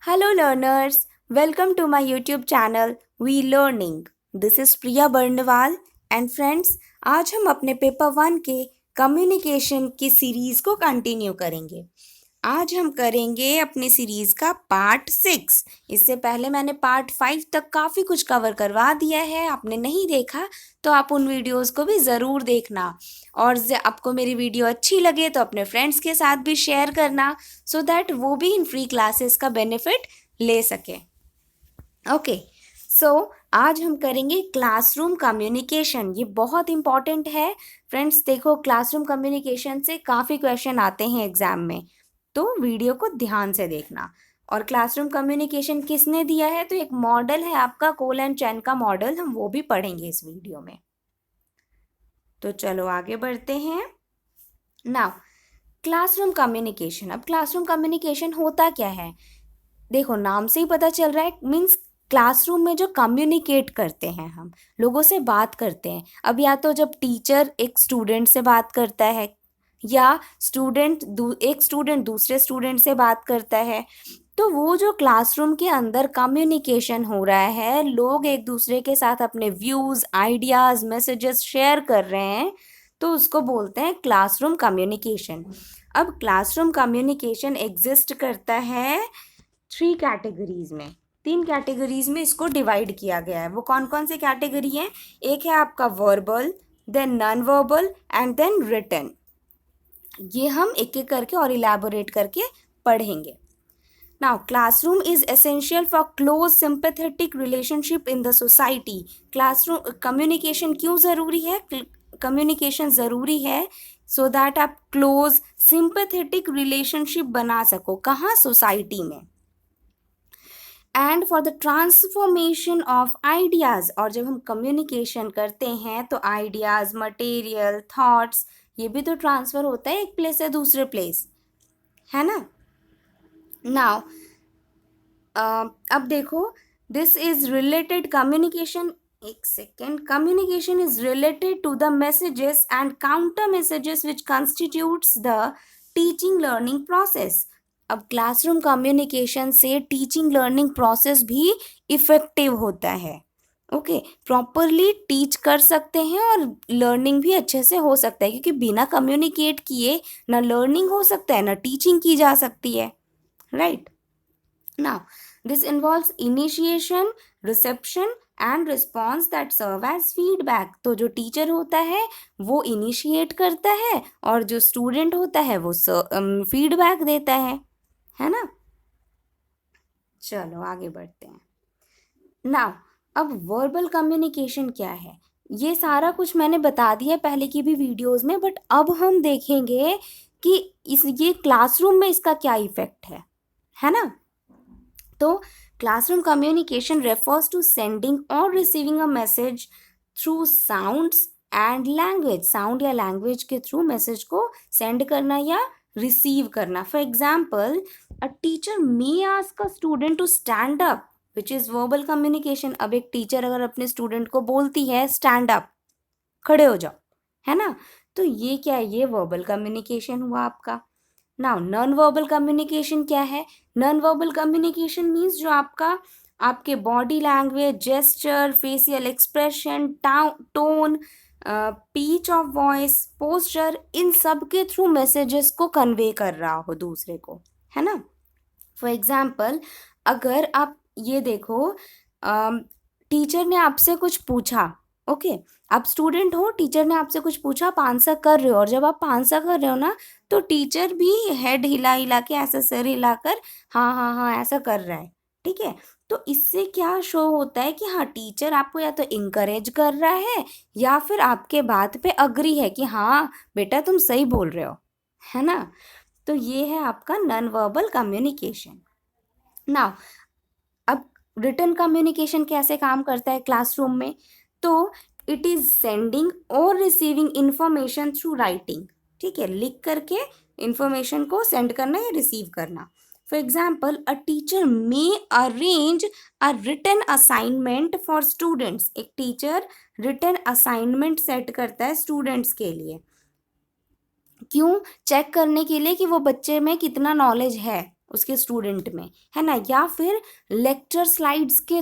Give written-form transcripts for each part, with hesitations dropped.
Hello learners, welcome to my YouTube channel We Learning. This is Priya Barnwal and friends, आज हम अपने paper 1 के communication की series को कंटिन्यू करेंगे। आज हम करेंगे अपनी सीरीज का पार्ट 6। इससे पहले मैंने पार्ट 5 तक काफ़ी कुछ कवर करवा दिया है। आपने नहीं देखा तो आप उन वीडियोस को भी ज़रूर देखना, और आपको मेरी वीडियो अच्छी लगे तो अपने फ्रेंड्स के साथ भी शेयर करना, सो दैट वो भी इन फ्री क्लासेस का बेनिफिट ले सके। ओके, सो आज हम करेंगे क्लासरूम कम्युनिकेशन। ये बहुत इंपॉर्टेंट है फ्रेंड्स। देखो, क्लासरूम कम्युनिकेशन से काफ़ी क्वेश्चन आते हैं एग्जाम में, तो वीडियो को ध्यान से देखना। और क्लासरूम कम्युनिकेशन किसने दिया है? तो एक मॉडल है आपका कोल एंड चैन का मॉडल, हम वो भी पढ़ेंगे इस वीडियो में। तो चलो आगे बढ़ते हैं। Now classroom communication. अब क्लासरूम कम्युनिकेशन होता क्या है? देखो, नाम से ही पता चल रहा है, मीन्स क्लासरूम में जो कम्युनिकेट करते हैं, हम लोगों से बात करते हैं। अब या तो जब टीचर एक स्टूडेंट से बात करता है, या एक स्टूडेंट दूसरे स्टूडेंट से बात करता है, तो वो जो क्लासरूम के अंदर कम्युनिकेशन हो रहा है, लोग एक दूसरे के साथ अपने व्यूज़, आइडियाज़, मैसेजेस शेयर कर रहे हैं, तो उसको बोलते हैं क्लासरूम कम्युनिकेशन। अब क्लासरूम कम्युनिकेशन एग्जिस्ट करता है 3 कैटेगरीज में। 3 कैटेगरीज में इसको डिवाइड किया गया है। वो कौन कौन से कैटेगरी हैं? एक है आपका verbal, then non verbal and then written. ये हम एक एक करके और इलैबोरेट करके पढ़ेंगे। Now classroom is essential for close sympathetic relationship in the society. Classroom communication क्यों ज़रूरी है? कम्युनिकेशन ज़रूरी है सो दैट आप क्लोज सिंपैथेटिक रिलेशनशिप बना सको। कहाँ? सोसाइटी में। And for the transformation of ideas. और जब हम कम्युनिकेशन करते हैं तो आइडियाज़, मटेरियल, थॉट्स, ये भी तो ट्रांसफ़र होता है एक प्लेस से दूसरे प्लेस, है ना। नाउ अब देखो, दिस इज रिलेटेड कम्युनिकेशन। एक second. Communication is related to the messages and counter messages which constitutes the teaching learning process. अब क्लासरूम कम्युनिकेशन से टीचिंग लर्निंग प्रोसेस भी इफेक्टिव होता है। ओके, प्रॉपरली टीच कर सकते हैं और लर्निंग भी अच्छे से हो सकता है, क्योंकि बिना कम्युनिकेट किए ना लर्निंग हो सकता है ना टीचिंग की जा सकती है, right. Now, this involves initiation, reception and response that serve as feedback. तो जो टीचर होता है वो इनिशिएट करता है, और जो स्टूडेंट होता है वो फीडबैक देता है ना। चलो आगे बढ़ते हैं। नाउ अब वर्बल कम्युनिकेशन क्या है? ये सारा कुछ मैंने बता दिया पहले की भी वीडियोस में, बट अब हम देखेंगे कि ये क्लासरूम में इसका क्या इफेक्ट है ना। तो classroom communication refers to sending और receiving a message through sounds and language. Sound या लैंग्वेज के थ्रू मैसेज को सेंड करना या रिसीव करना। For example, a teacher may ask a student to stand up, which is verbal communication. अब एक teacher अगर अपने स्टूडेंट को बोलती है स्टैंड अप, खड़े हो जाओ, है ना, तो ये क्या है? ये वर्बल कम्युनिकेशन हुआ आपका। नाउ नॉन वर्बल कम्युनिकेशन क्या है? नॉन वर्बल कम्युनिकेशन मीन्स जो आपके body language, gesture, facial expression, tone, pitch of voice, posture, इन सब के थ्रू मैसेजेस को कन्वे कर रहा हो दूसरे को, है ना। फॉर एग्जाम्पल, अगर आप ये देखो, टीचर ने आपसे कुछ पूछा, ओके, आप स्टूडेंट हो, टीचर ने आपसे कुछ पूछा, आप आंसर कर रहे हो, और जब आप आंसर कर रहे हो ना, तो टीचर भी हेड हिला हिला के, ऐसा सर हिलाकर हाँ हाँ हाँ ऐसा कर रहा है, ठीक है। तो इससे क्या शो होता है कि हाँ, टीचर आपको या तो इंकरेज कर रहा है या फिर आपके बात पे अग्री है कि हाँ बेटा तुम सही बोल रहे हो, है ना। तो ये है आपका नॉन वर्बल कम्युनिकेशन। नाउ अब रिटन कम्युनिकेशन कैसे काम करता है क्लासरूम में? तो इट इज सेंडिंग और रिसीविंग इंफॉर्मेशन थ्रू राइटिंग, ठीक है, लिख करके इंफॉर्मेशन को सेंड करना या रिसीव करना। For example, a teacher may arrange a written assignment for students. एक टीचर रिटन असाइनमेंट सेट करता है स्टूडेंट्स के लिए। क्यों? चेक करने के लिए कि वो बच्चे में कितना नॉलेज है, उसके स्टूडेंट में, है ना, या फिर लेक्चर स्लाइड्स के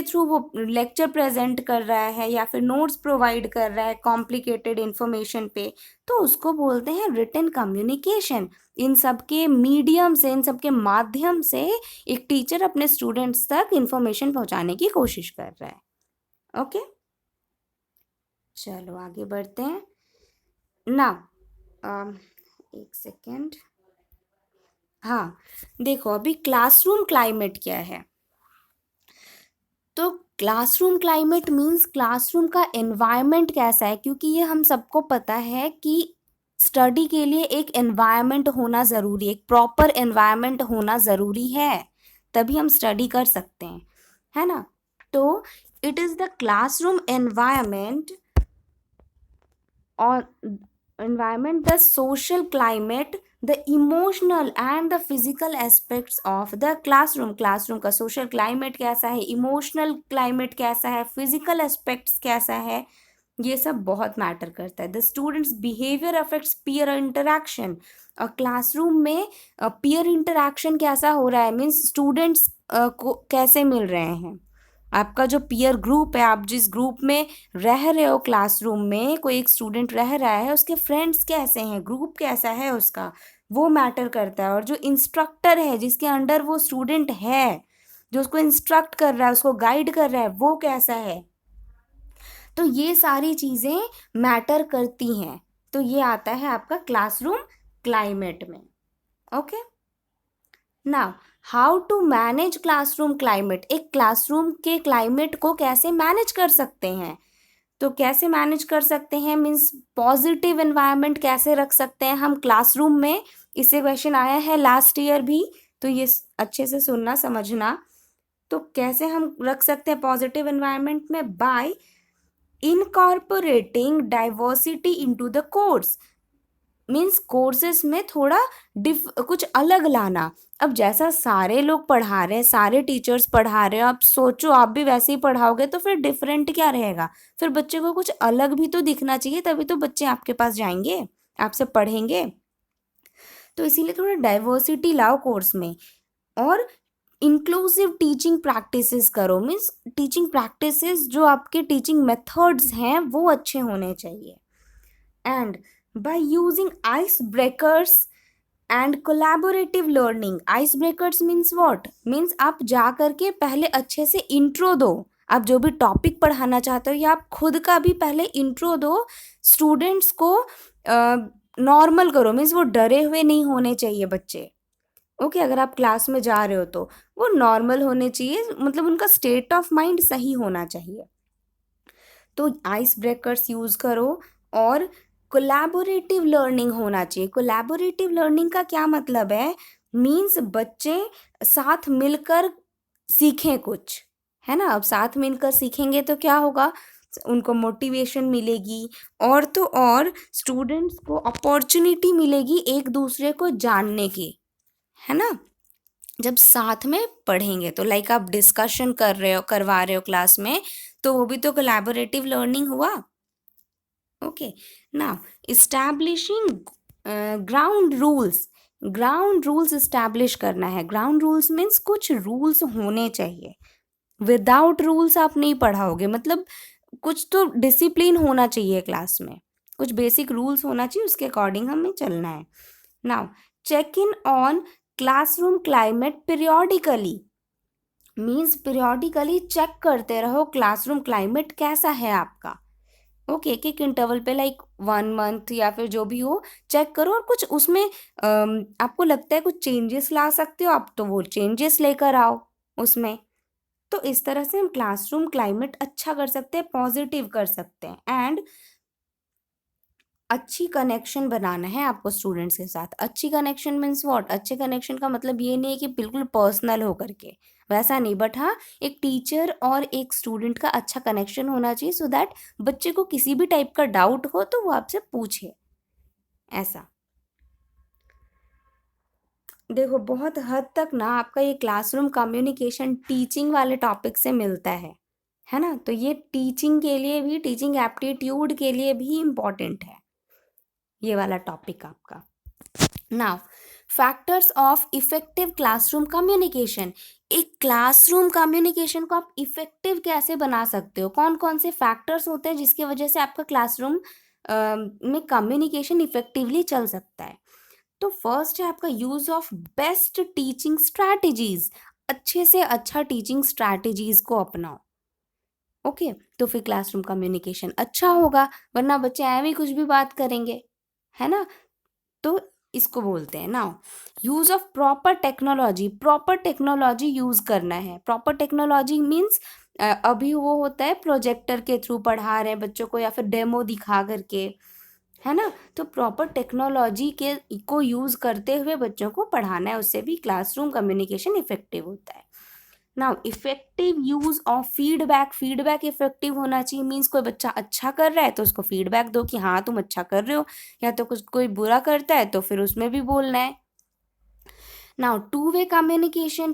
थ्रू वो लेक्चर प्रेजेंट कर रहा है या फिर नोट्स प्रोवाइड कर रहा है कॉम्प्लिकेटेड इंफॉर्मेशन पे, तो उसको बोलते हैं रिटन कम्युनिकेशन। इन सब के मीडियम से, इन सब के माध्यम से एक टीचर अपने स्टूडेंट्स तक इंफॉर्मेशन पहुंचाने की कोशिश कर रहा है। ओके, चलो आगे बढ़ते हैं ना। एक सेकेंड। हाँ, देखो अभी क्लासरूम क्लाइमेट क्या है। तो क्लासरूम क्लाइमेट मीन्स क्लासरूम का एनवायरनमेंट कैसा है, क्योंकि ये हम सबको पता है कि स्टडी के लिए एक एनवायरनमेंट होना ज़रूरी है, एक प्रॉपर एनवायरनमेंट होना ज़रूरी है, तभी हम स्टडी कर सकते हैं, है ना। तो it is the classroom environment और environment, the social climate, the emotional and the physical aspects of the classroom का social climate कैसा है, emotional climate कैसा है, physical aspects कैसा है, ये सब बहुत मैटर करता है। The students behaviour affects peer interaction. और क्लासरूम में पीयर इंटरेक्शन कैसा हो रहा है, मीन्स स्टूडेंट्स को कैसे मिल रहे हैं, आपका जो पीयर ग्रुप है, आप जिस ग्रुप में रह रहे हो, क्लासरूम में कोई एक स्टूडेंट रह रहा है, उसके फ्रेंड्स कैसे हैं, ग्रुप कैसा है उसका, वो मैटर करता है। और जो इंस्ट्रक्टर है जिसके अंडर वो स्टूडेंट है, जो उसको इंस्ट्रक्ट कर रहा है, उसको गाइड कर रहा है, वो कैसा है, तो ये सारी चीज़ें मैटर करती हैं। तो ये आता है आपका क्लासरूम क्लाइमेट में। Okay, now how to manage classroom climate. एक क्लासरूम के क्लाइमेट को कैसे मैनेज कर सकते हैं, तो कैसे मैनेज कर सकते हैं मीन्स पॉजिटिव एनवायरनमेंट कैसे रख सकते हैं हम क्लासरूम में। इससे क्वेश्चन आया है लास्ट ईयर भी, तो ये अच्छे से सुनना समझना। तो कैसे हम रख सकते हैं पॉजिटिव एनवायरनमेंट में, bye incorporating diversity into the course. Means courses में थोड़ा कुछ अलग लाना। अब जैसा सारे लोग पढ़ा रहे हैं, सारे टीचर्स पढ़ा रहे हो, आप सोचो आप भी वैसे ही पढ़ाओगे तो फिर डिफरेंट क्या रहेगा, फिर बच्चे को कुछ अलग भी तो दिखना चाहिए, तभी तो बच्चे आपके पास जाएंगे, आपसे पढ़ेंगे। तो इसीलिए थोड़ा डाइवर्सिटी लाओ कोर्स में। और इंक्लूसिव टीचिंग प्रैक्टिसेस करो, मीन्स टीचिंग प्रैक्टिसेस जो आपके टीचिंग मेथड्स हैं वो अच्छे होने चाहिए। And by using ice breakers and collaborative learning. Ice breakers means what, means आप जा करके पहले अच्छे से इंट्रो दो, आप जो भी टॉपिक पढ़ाना चाहते हो या आप खुद का भी पहले इंट्रो दो, स्टूडेंट्स को नॉर्मल करो, मीन्स वो डरे हुए नहीं होने चाहिए बच्चे। ओके, अगर आप क्लास में जा रहे हो तो वो नॉर्मल होने चाहिए, मतलब उनका स्टेट ऑफ माइंड सही होना चाहिए। तो आइस ब्रेकर्स यूज़ करो और कोलैबोरेटिव लर्निंग होना चाहिए। कोलैबोरेटिव लर्निंग का क्या मतलब है, मीन्स बच्चे साथ मिलकर सीखें कुछ, है ना। अब साथ मिलकर सीखेंगे तो क्या होगा, उनको मोटिवेशन मिलेगी, और तो और स्टूडेंट्स को अपॉर्चुनिटी मिलेगी एक दूसरे को जानने की, है ना। जब साथ में पढ़ेंगे तो लाइक आप डिस्कशन करवा रहे हो क्लास में, तो वो भी तो कोलैबोरेटिव लर्निंग हुआ। Okay, now establishing ground rules. Ground rules establish करना है। ग्राउंड रूल्स मीन्स कुछ रूल्स होने चाहिए, विदाउट रूल्स आप नहीं पढ़ाओगे, मतलब कुछ तो डिसिप्लिन होना चाहिए क्लास में, कुछ बेसिक रूल्स होना चाहिए, उसके अकॉर्डिंग हमें चलना है। Now check in on classroom climate periodically, means periodically check करते रहो क्लासरूम क्लाइमेट कैसा है आपका। ओके, एक एक इंटरवल पे लाइक 1 मंथ या फिर जो भी हो चेक करो, और कुछ उसमें आपको लगता है कुछ चेंजेस ला सकते हो आप, तो वो चेंजेस लेकर आओ उसमें। तो इस तरह से हम क्लासरूम क्लाइमेट अच्छा कर सकते हैं, पॉजिटिव कर सकते हैं। एंड अच्छी कनेक्शन बनाना है आपको स्टूडेंट्स के साथ। अच्छी कनेक्शन मीन्स व्हाट, अच्छे कनेक्शन का मतलब ये नहीं है कि बिल्कुल पर्सनल हो करके, वैसा नहीं, बट हाँ एक टीचर और एक स्टूडेंट का अच्छा कनेक्शन होना चाहिए, सो दैट बच्चे को किसी भी टाइप का डाउट हो तो वो आपसे पूछे। ऐसा देखो, बहुत हद तक ना आपका ये क्लासरूम कम्युनिकेशन टीचिंग वाले टॉपिक से मिलता है ना। तो ये टीचिंग के लिए भी, टीचिंग एप्टीट्यूड के लिए भी इम्पॉर्टेंट है ये वाला टॉपिक आपका। Now factors of effective classroom communication. एक क्लासरूम कम्युनिकेशन को आप इफेक्टिव कैसे बना सकते हो, कौन कौन से फैक्टर्स होते हैं जिसकी वजह से आपका क्लासरूम में कम्युनिकेशन इफेक्टिवली चल सकता है। तो फर्स्ट है आपका use of best teaching strategies. अच्छे से अच्छा टीचिंग स्ट्रैटेजीज को अपनाओ। ओके, तो फिर क्लासरूम कम्युनिकेशन अच्छा होगा, वरना बच्चे ऐਵੇਂ ही कुछ भी बात करेंगे, है ना। तो इसको बोलते हैं now use of proper technology use करना है। प्रॉपर टेक्नोलॉजी मीन्स अभी वो होता है प्रोजेक्टर के थ्रू पढ़ा रहे हैं बच्चों को या फिर डेमो दिखा करके, है ना। तो प्रॉपर टेक्नोलॉजी के को यूज करते हुए बच्चों को पढ़ाना है, उससे भी क्लासरूम कम्युनिकेशन इफेक्टिव होता है। Now effective use of feedback effective होना चाहिए। मीन्स कोई बच्चा अच्छा कर रहा है तो उसको फीडबैक दो कि हाँ तुम अच्छा कर रहे हो, या तो कुछ कोई बुरा करता है तो फिर उसमें भी बोलना है। नाउ टू वे कम्युनिकेशन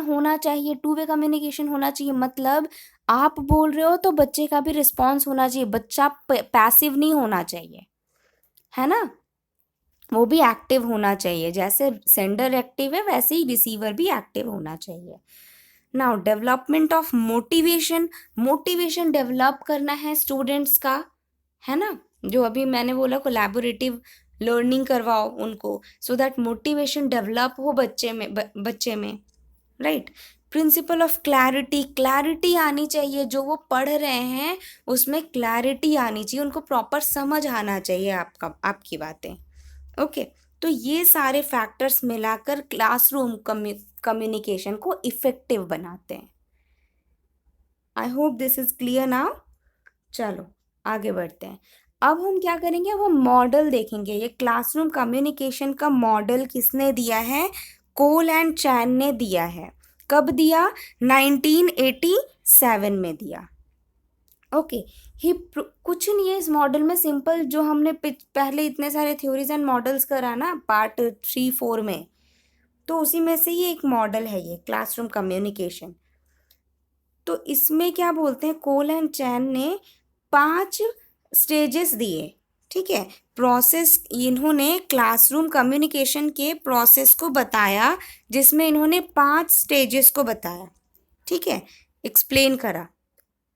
होना चाहिए। टू वे कम्युनिकेशन होना चाहिए मतलब आप बोल रहे हो तो बच्चे का भी रिस्पॉन्स होना चाहिए, बच्चा पैसिव नहीं होना चाहिए, है ना। वो भी एक्टिव होना चाहिए, जैसे सेंडर एक्टिव है वैसे ही रिसीवर भी एक्टिव होना चाहिए। Now development of motivation develop करना है स्टूडेंट्स का, है ना। जो अभी मैंने बोला कोलैबोरेटिव लर्निंग करवाओ उनको, सो दैट मोटिवेशन डेवलप हो बच्चे में, राइट। प्रिंसिपल ऑफ क्लैरिटी आनी चाहिए, जो वो पढ़ रहे हैं उसमें क्लैरिटी आनी चाहिए, उनको प्रॉपर समझ आना चाहिए आपकी बातें। ओके, तो ये सारे फैक्टर्स मिलाकर क्लासरूम कम्युनिकेशन को इफेक्टिव बनाते हैं। I hope this is clear now. चलो आगे बढ़ते हैं। अब हम क्या करेंगे, अब हम मॉडल देखेंगे। ये क्लासरूम कम्युनिकेशन का मॉडल किसने दिया है, कोल एंड चैन ने दिया है। कब दिया, 1987 में दिया। ओके, ही कुछ नहीं है इस मॉडल में, सिंपल जो हमने पहले इतने सारे थ्योरीज एंड मॉडल्स करा ना पार्ट 3-4 में, तो उसी में से ही एक मॉडल है ये क्लासरूम कम्युनिकेशन। तो इसमें क्या बोलते हैं, कोल एंड चैन ने 5 स्टेजेस दिए, ठीक है। प्रोसेस, इन्होंने क्लासरूम कम्युनिकेशन के प्रोसेस को बताया, जिसमें इन्होंने 5 स्टेजेस को बताया, ठीक है, एक्सप्लेन करा।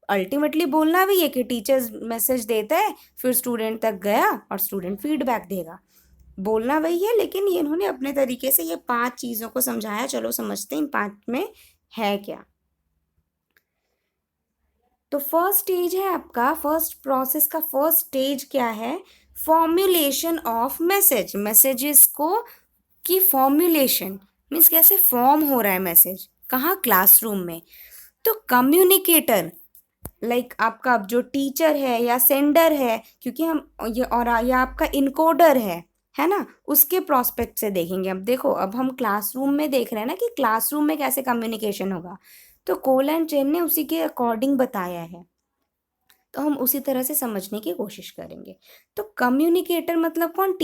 अल्टीमेटली बोलना भी है कि टीचर्स मैसेज देता है, फिर स्टूडेंट तक गया और स्टूडेंट फीडबैक देगा, बोलना वही है, लेकिन ये इन्होंने अपने तरीके से ये 5 चीज़ों को समझाया। चलो समझते हैं इन 5 में है क्या। तो फर्स्ट स्टेज है आपका, फर्स्ट प्रोसेस का फर्स्ट स्टेज क्या है, फॉर्मुलेशन ऑफ मैसेजेस को की फॉर्मुलेशन मीन्स कैसे फॉर्म हो रहा है मैसेज, कहाँ, क्लासरूम में। तो कम्युनिकेटर लाइक आपका जो टीचर है या सेंडर है, क्योंकि हम ये और या आपका इनकोडर है ना, उसके प्रोस्पेक्ट से देखेंगे। अब देखो, अब हम क्लासरूम में देख रहे हैं ना कि क्लासरूम में कैसे कम्युनिकेशन होगा, तो कोल एंड चेन ने उसी के अकॉर्डिंग बताया है, तो हम उसी तरह से समझने की कोशिश करेंगे। तो कम्युनिकेटर मतलब कौन,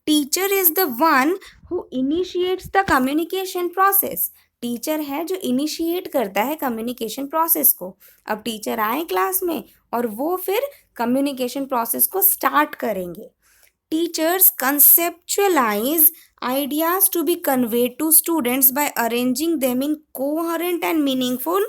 teacher is the one who initiates the communication process. Teacher है जो इनिशिएट करता है कम्युनिकेशन प्रोसेस को। अब टीचर आए क्लास में और वो फिर कम्युनिकेशन प्रोसेस को स्टार्ट करेंगे। Teachers conceptualize ideas to be conveyed to students by arranging them in coherent and meaningful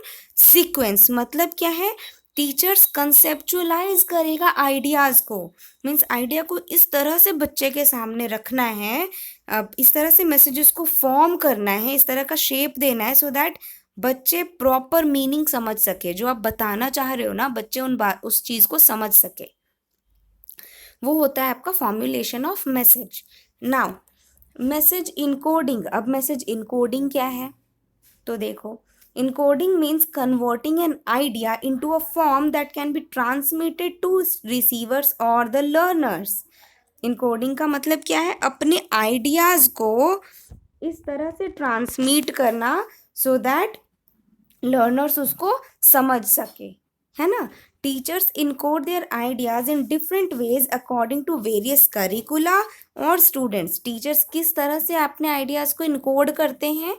sequence। मतलब क्या है, टीचर्स कंसेप्चुअलाइज करेगा आइडियाज़ को, मीन्स आइडिया को इस तरह से बच्चे के सामने रखना है, अब इस तरह से मैसेजेस को फॉर्म करना है, इस तरह का शेप देना है, सो दैट बच्चे प्रॉपर मीनिंग समझ सके। जो आप बताना चाह रहे हो ना, बच्चे उस चीज़ को समझ सके, वो होता है आपका formulation of message. Now message encoding. अब मैसेज इनकोडिंग क्या है, तो देखो, encoding means converting an idea into a form that can be transmitted to receivers और द लर्नर्स। इनकोडिंग का मतलब क्या है, अपने आइडियाज़ को इस तरह से ट्रांसमिट करना सो दैट लर्नर्स उसको समझ सके, है ना। Teachers encode their ideas in different ways according to various curricula और स्टूडेंट्स। टीचर्स किस तरह से अपने आइडियाज़ को इनकोड करते हैं,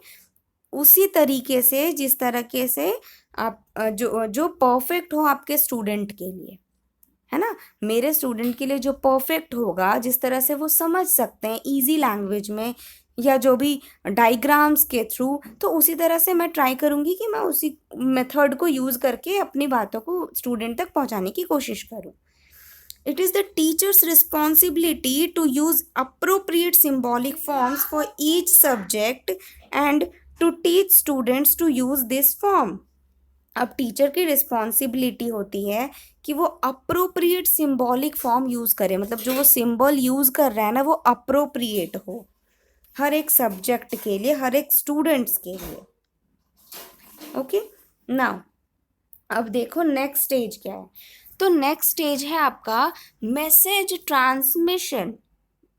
उसी तरीके से जिस तरीके से आप जो परफेक्ट हो आपके स्टूडेंट के लिए, है ना। मेरे स्टूडेंट के लिए जो परफेक्ट होगा, जिस तरह से वो समझ सकते हैं इजी लैंग्वेज में या जो भी डायग्राम्स के थ्रू, तो उसी तरह से मैं ट्राई करूँगी कि मैं उसी मेथड को यूज़ करके अपनी बातों को स्टूडेंट तक पहुँचाने की कोशिश करूँ। It is the teacher's responsibility to use appropriate symbolic forms for each subject and to teach students to use this form. अब टीचर की रिस्पॉन्सिबिलिटी होती है कि वो अप्रोप्रिएट सिंबॉलिक फॉर्म यूज़ करे, मतलब जो वो सिंबल यूज़ कर रहा है ना वो अप्रोप्रिएट हो हर एक सब्जेक्ट के लिए, हर एक स्टूडेंट्स के लिए। ओके, नाउ अब देखो नेक्स्ट स्टेज क्या है। तो नेक्स्ट स्टेज है आपका मैसेज ट्रांसमिशन।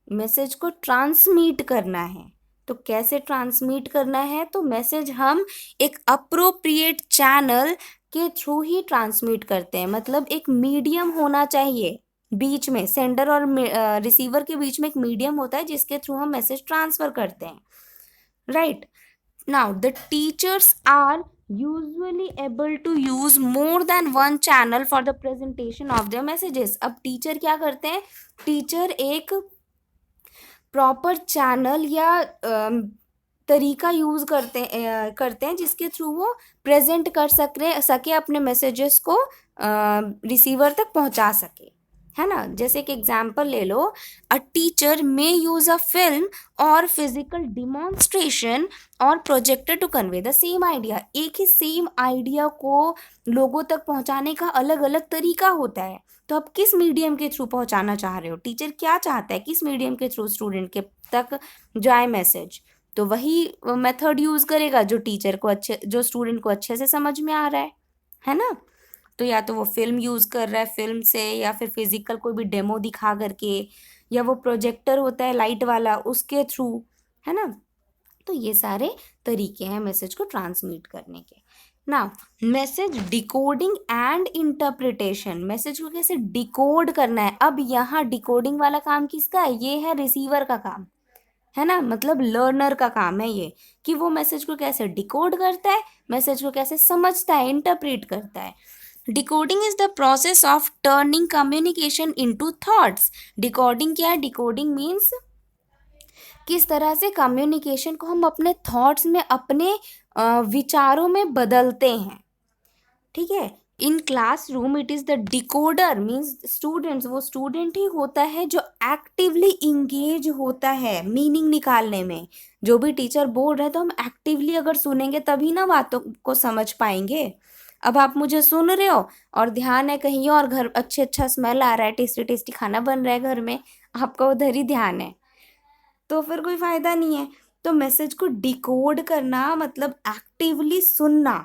मैसेज को ट्रांसमिट करना है, तो कैसे ट्रांसमिट करना है, तो मैसेज हम एक अप्रोप्रिएट चैनल के थ्रू ही ट्रांसमिट करते हैं। मतलब एक मीडियम होना चाहिए बीच में, सेंडर और रिसीवर के बीच में एक मीडियम होता है जिसके थ्रू हम मैसेज ट्रांसफर करते हैं, right. Now, the teachers are usually able to use more than one channel for the presentation of their messages. अब टीचर क्या करते हैं, टीचर एक प्रॉपर चैनल या तरीका यूज़ करते हैं जिसके थ्रू वो प्रेजेंट कर सके अपने मैसेजेस को रिसीवर तक पहुंचा सके, है ना। जैसे एक एग्जाम्पल ले लो, a teacher may use a film और फिजिकल डिमॉन्स्ट्रेशन और projector to convey the same idea. एक ही सेम आइडिया को लोगों तक पहुंचाने का अलग अलग तरीका होता है। तो आप किस मीडियम के थ्रू पहुंचाना चाह रहे हो, टीचर क्या चाहता है, किस मीडियम के थ्रू स्टूडेंट के तक जाए मैसेज, तो वही मेथड यूज़ करेगा जो टीचर को जो स्टूडेंट को अच्छे से समझ में आ रहा है ना। तो या तो वो फिल्म यूज़ कर रहा है, फिल्म से, या फिर फिजिकल कोई भी डेमो दिखा करके, या वो प्रोजेक्टर होता है लाइट वाला उसके थ्रू, है ना। तो ये सारे तरीके हैं मैसेज को ट्रांसमिट करने के। Now message decoding and interpretation. Message को कैसे डिकोड करना है। अब यहाँ डिकोडिंग वाला काम किसका है, ये है रिसीवर का काम, है ना। मतलब लर्नर का काम है ये, कि वो मैसेज को कैसे डिकोड करता है, मैसेज को कैसे समझता है, इंटरप्रेट करता है। Decoding is the process of turning communication into thoughts. Decoding क्या है, डिकोडिंग मीन्स किस तरह से कम्युनिकेशन को हम अपने थॉट्स में, अपने विचारों में बदलते हैं, ठीक है। In classroom it is the decoder means students, वो स्टूडेंट ही होता है जो एक्टिवली इंगेज होता है मीनिंग निकालने में। जो भी टीचर बोल रहे हैं तो हम एक्टिवली अगर सुनेंगे तभी ना बातों को समझ पाएंगे। अब आप मुझे सुन रहे हो और ध्यान है कहीं और, घर अच्छा स्मेल आ रहा है, टेस्टी टेस्टी खाना बन रहा है घर में, आपका उधर ही ध्यान है, तो फिर कोई फ़ायदा नहीं है। तो मैसेज को डिकोड करना मतलब एक्टिवली सुनना,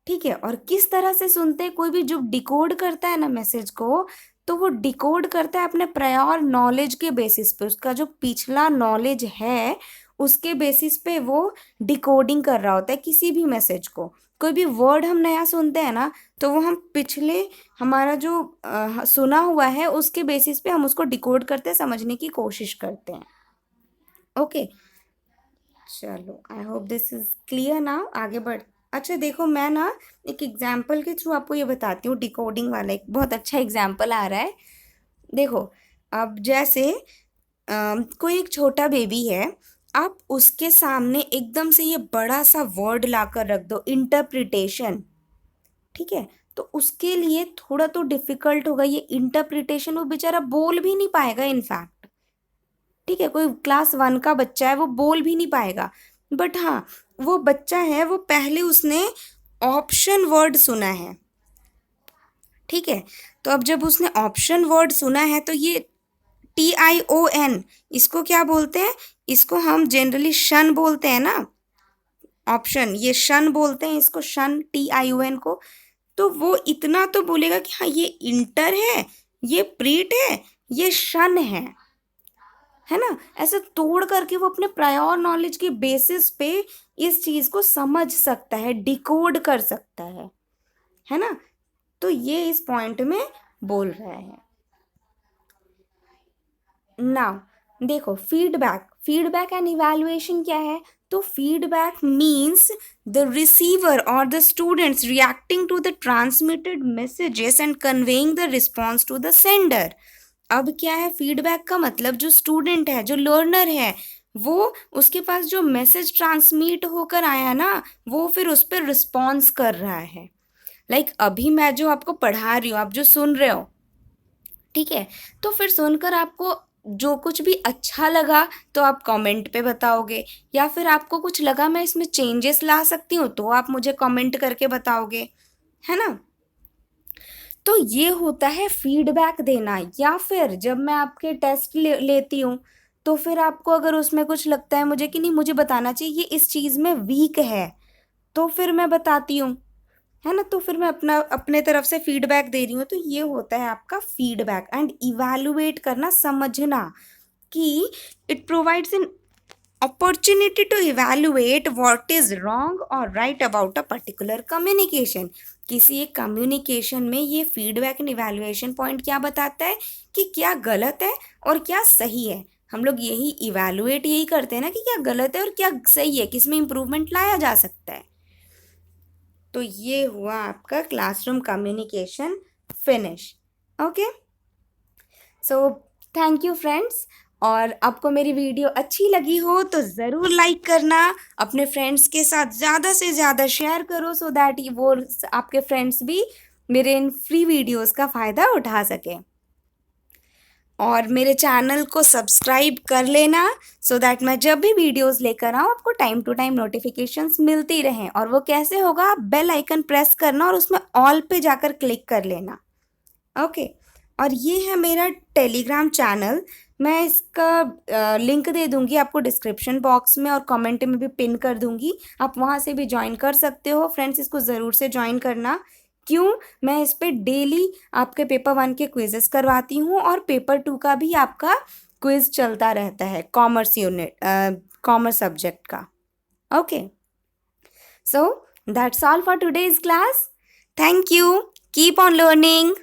ठीक है। और किस तरह से सुनते हैं, कोई भी जो डिकोड करता है ना मैसेज को, तो वो डिकोड करता है अपने प्रायर नॉलेज के बेसिस पे, उसका जो पिछला नॉलेज है उसके बेसिस पे वो डिकोडिंग कर रहा होता है किसी भी मैसेज को। कोई भी वर्ड हम नया सुनते हैं ना, तो वो हम पिछले हमारा जो सुना हुआ है उसके बेसिस पे हम उसको डिकोड करते हैं, समझने की कोशिश करते हैं। ओके, चलो I hope this is clear now. आगे बढ़, अच्छा देखो मैं ना एक एग्जाम्पल के थ्रू आपको ये बताती हूँ डिकोडिंग वाला। एक बहुत अच्छा एग्जाम्पल आ रहा है, देखो। अब जैसे कोई एक छोटा बेबी है, आप उसके सामने एकदम से ये बड़ा सा वर्ड लाकर रख दो, इंटरप्रिटेशन, ठीक है। तो उसके लिए थोड़ा तो डिफिकल्ट होगा ये इंटरप्रिटेशन, वो बेचारा बोल भी नहीं पाएगा इनफैक्ट, ठीक है। कोई क्लास 1 का बच्चा है, वो बोल भी नहीं पाएगा, बट हाँ वो बच्चा है, वो पहले उसने ऑप्शन वर्ड सुना है, ठीक है। तो अब जब उसने ऑप्शन वर्ड सुना है तो ये TION, इसको क्या बोलते हैं, इसको हम जनरली शन बोलते हैं ना, ऑप्शन, ये शन बोलते हैं इसको, शन TION को। तो वो इतना तो बोलेगा कि हाँ ये इंटर है, ये प्रीट है, ये शन है ना। ऐसे तोड़ करके वो अपने प्रायर नॉलेज के बेसिस पे इस चीज़ को समझ सकता है, डिकोड कर सकता है ना। तो ये इस पॉइंट में बोल रहा है। नाउ देखो फीडबैक एंड इवैल्यूएशन क्या है। तो फीडबैक मीन्स द रिसीवर और the students reacting to the transmitted messages and conveying the response to the sender. अब क्या है, फीडबैक का मतलब जो स्टूडेंट है, जो लर्नर है, वो उसके पास जो मैसेज ट्रांसमिट होकर आया ना, वो फिर उस पर रिस्पॉन्स कर रहा है। अभी मैं जो आपको पढ़ा रही हूँ, आप जो सुन रहे हो, ठीक है, तो फिर सुनकर आपको जो कुछ भी अच्छा लगा तो आप कमेंट पे बताओगे, या फिर आपको कुछ लगा मैं इसमें चेंजेस ला सकती हूँ तो आप मुझे कमेंट करके बताओगे, है ना। तो ये होता है फीडबैक देना। या फिर जब मैं आपके टेस्ट लेती हूँ, तो फिर आपको अगर उसमें कुछ लगता है मुझे कि नहीं, मुझे बताना चाहिए ये इस चीज़ में वीक है, तो फिर मैं बताती हूँ, है ना। तो फिर मैं अपने तरफ से फीडबैक दे रही हूँ। तो ये होता है आपका फीडबैक। एंड इवैल्यूएट करना, समझना कि it provides N opportunity to evaluate what is wrong or right about a particular communication। किसी एक कम्युनिकेशन में ये फीडबैक एंड इवैल्यूएशन पॉइंट क्या बताता है कि क्या गलत है और क्या सही है। हम लोग यही इवैल्यूएट यही करते हैं ना कि क्या गलत है और क्या सही है, किसमें इम्प्रूवमेंट लाया जा सकता है। तो ये हुआ आपका classroom communication finish. Okay, so thank you friends. और आपको मेरी वीडियो अच्छी लगी हो तो ज़रूर लाइक करना, अपने फ्रेंड्स के साथ ज़्यादा से ज़्यादा शेयर करो, सो दैट वो आपके फ्रेंड्स भी मेरे इन फ्री वीडियोस का फ़ायदा उठा सकें। और मेरे चैनल को सब्सक्राइब कर लेना, सो दैट मैं जब भी वीडियोस लेकर आऊँ आपको टाइम टू टाइम नोटिफिकेशंस मिलती रहें। और वो कैसे होगा, आप बेल आइकन प्रेस करना और उसमें ऑल पे जाकर क्लिक कर लेना। ओके, और ये है मेरा टेलीग्राम चैनल। मैं इसका लिंक दे दूंगी आपको डिस्क्रिप्शन बॉक्स में, और कमेंट में भी पिन कर दूंगी। आप वहाँ से भी ज्वाइन कर सकते हो फ्रेंड्स, इसको ज़रूर से ज्वाइन करना। क्यों, मैं इस पर डेली आपके पेपर 1 के क्विजेस करवाती हूँ, और पेपर 2 का भी आपका क्विज चलता रहता है, कॉमर्स यूनिट, कॉमर्स सब्जेक्ट का। Okay, so that's all for today's class. Thank you, keep on learning.